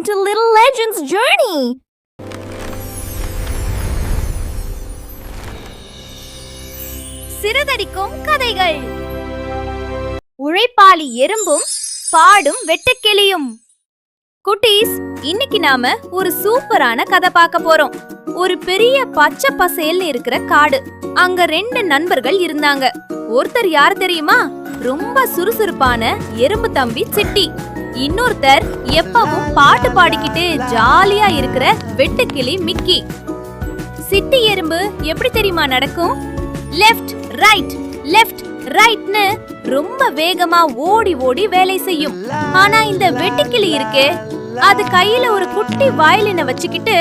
Welcome to Little Legends Journey! சிறுதடிக்கும் கதைகள். உழைப்பாளி எறும்பும் பாடும் வெட்டுக்கிளியும். குட்டீஸ், இன்னைக்கு நாம ஒரு சூப்பரான கதை பார்க்க போறோம். ஒரு பெரிய பச்சை பசேல்னு இருக்கிற காடு. அங்க ரெண்டு நண்பர்கள் இருந்தாங்க. ஒருத்தர் யார் தெரியுமா? ரொம்ப சுறுசுறுப்பான எறும்பு தம்பி சிட்டி. இன்னொருத்தர் எப்பவும் பாட்டு பாடிக்கிட்டு ஜாலியா இருக்கிற வெட்டுக்கிளி மிக்கி. சிட்டி எறும்பு எப்படி தெரியுமா நடக்கும்? லெஃப்ட் ரைட் லெஃப்ட் ரைட்னு ரொம்ப வேகமா ஓடி ஓடி வேலை செய்யும். ஆனா இந்த வெட்டுக்கிளி இருக்கே, அது கையில ஒரு குட்டி வயலினை வச்சுக்கிட்டு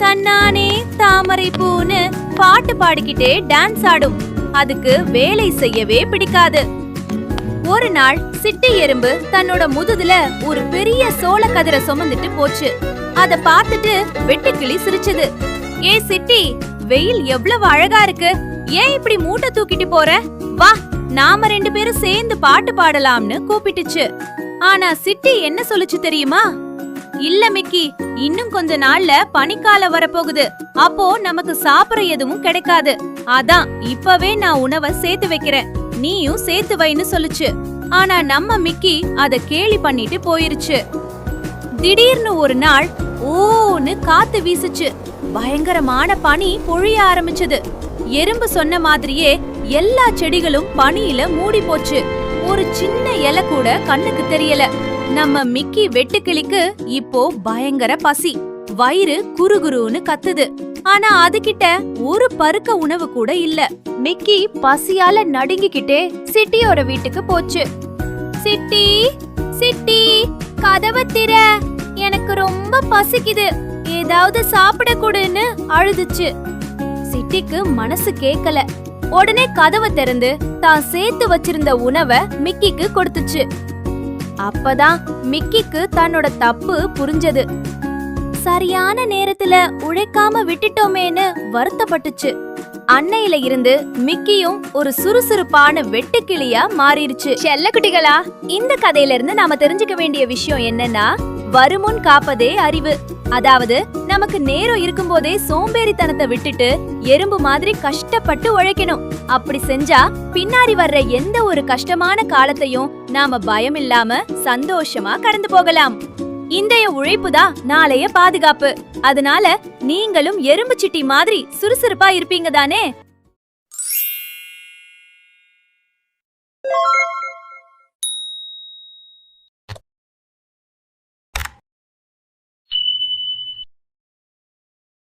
தன்னானே தாமரை பூன்னு பாட்டு பாடிக்கிட்டே டான்ஸ் ஆடும். அதுக்கு வேலை செய்யவே பிடிக்காது. ஒரு நாள் சிட்டி எறும்பு தன்னோட முதுகுல ஒரு பெரிய சோள கதிரை சுமந்துட்டு போச்சு. அத பார்த்துட்டு வெட்டுக்கிளி சிரிச்சது. ஏ சிட்டி, வெயில் எவ்வளவு அழகா இருக்கு, ஏன் இப்படி மூட்டை தூக்கிட்டு போற? வா, நாம ரெண்டு பேரும் சேர்ந்து பாட்டு பாடலாம்னு கூப்பிட்டுச்சு. ஆனா சிட்டி என்ன சொல்லுச்சு தெரியுமா? இல்ல மிக்கி, இன்னும் கொஞ்ச நாள்ல பனிக்காலம் வரப்போகுது. அப்போ நமக்கு சாப்பிட எதுவும் கிடைக்காது. அதான் இப்பவே நான் உணவை சேர்த்து வைக்கிறேன், நீயும் சேர்த்து வைன்னு சொல்லுச்சு. ஆனா நம்ம மிக்கி அத கேலி பண்ணிட்டு போயிருச்சு. திடீர்னு ஒரு நாள் ஓன்னு காத்து வீசுச்சு. பயங்கரமான பனி பொழிய ஆரம்பிச்சது. எறும்பு சொன்ன மாதிரியே எல்லா செடிகளும் பனியில மூடி போச்சு. ஒரு சின்ன இலை கூட கண்ணுக்கு தெரியல. நம்ம மிக்கி வெட்டுக்கிளிக்கு இப்போ பயங்கர பசி. வயிறு குறுகுறுன்னு கத்துது. ஆனா அதுகிட்ட ஒரு பருக்க உணவு கூட இல்ல. மிக்கி பசியால நடுங்கிக்கிட்டே சிட்டியோட வீட்டுக்கு போச்சு. சிட்டி சிட்டி, கதவை திற, எனக்கு ரொம்ப பசிக்குது, ஏதாவது சாப்பிட கொடுன்னு அழுதுச்சு. சிட்டிக்கு மனசு கேக்கல. உடனே கதவை திறந்து தான் சேர்த்து வச்சிருந்த உணவை மிக்கிக்கு கொடுத்துச்சு. அப்பதான் மிக்கிக்கு தன்னோட தப்பு புரிஞ்சது. சரியான நேரத்துல உழைக்காம விட்டுட்டோமேன்னு வருத்தப்பட்டுச்சு. அன்னையில இருந்து மிக்கியும் ஒரு சுறுசுறுப்பான வெட்டுக்கிளியா மாறிடுச்சு. செல்லக்குட்டிகளா, இந்த கதையில இருந்து நாம தெரிஞ்சுக்க வேண்டிய விஷயம் என்னன்னா, வருமுன் காப்பதே அறிவு. அதாவது நமக்கு நேரம் இருக்கும் போதே சோம்பேறித்தனத்தை விட்டுட்டு எறும்பு மாதிரி கஷ்டப்பட்டு உழைக்கணும். அப்படி செஞ்சா பின்னாடி வர்ற எந்த ஒரு கஷ்டமான காலத்தையும் நாம பயம் இல்லாம சந்தோஷமா கடந்து போகலாம். இன்றைய உழைப்புதான் நாளைய பாதுகாப்பு. அதனால நீங்களும் எறும்பு சிட்டி மாதிரி சுறுசுறுப்பா இருப்பீங்க தானே?